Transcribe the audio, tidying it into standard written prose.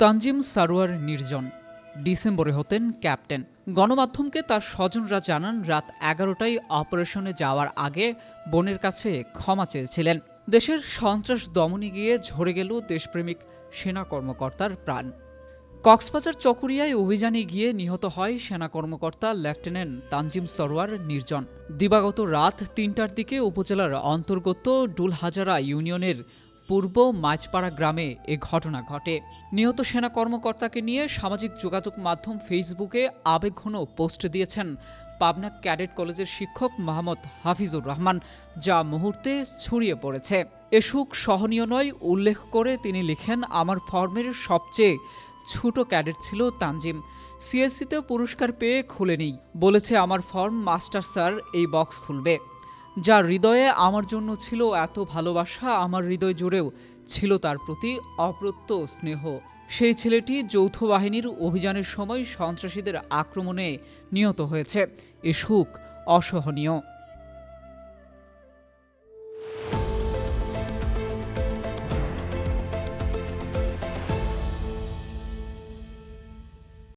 তানজিম সারোয়ার নির্জন ডিসেম্বরে হতেন ক্যাপ্টেন। গণমাধ্যমকে তার স্বজনরা জানান রাত 11টায় অপারেশনে যাওয়ার আগে বোনের কাছে ক্ষমা চেয়েছিলেন। দেশের সন্ত্রাস দমনে গিয়ে ঝরে গেল দেশপ্রেমিক সেনা কর্মকর্তার প্রাণ। কক্সবাজার চকরিয়ায় অভিযানে গিয়ে নিহত হয় সেনা কর্মকর্তা লেফটেন্যান্ট তানজিম সারোয়ার নির্জন। দিবাগত রাত 3টার দিকে উপজেলার অন্তর্গত ডুলহাজারা ইউনিয়নের পূর্ব মাঝপাড়া গ্রামে এ ঘটনা ঘটে। নিহত সেনা কর্মকর্তাকে নিয়ে সামাজিক যোগাযোগ মাধ্যম ফেসবুকে আবেগঘন পোস্ট দিয়েছেন পাবনা ক্যাডেট কলেজের শিক্ষক মোহাম্মদ হাফিজুর রহমান, যা মুহূর্তে ছড়িয়ে পড়েছে। এ সুখ সহনীয় নয় উল্লেখ করে তিনি লিখেন, আমার ফর্মের সবচেয়ে ছোট ক্যাডেট ছিল তানজিম। সিএসসিতে পুরস্কার পেয়ে খুলেনি, বলেছে আমার ফর্ম মাস্টার স্যার এই বক্স খুলবে। যার হৃদয়ে আমার জন্য ছিল এত ভালোবাসা, আমার হৃদয় জুড়েও ছিল তার প্রতি অপ্রত্য স্নেহ। সেই ছেলেটি যৌথ বাহিনীর অভিযানের সময় সন্ত্রাসীদের আক্রমণে নিহত হয়েছে। এ সুখ অসহনীয়।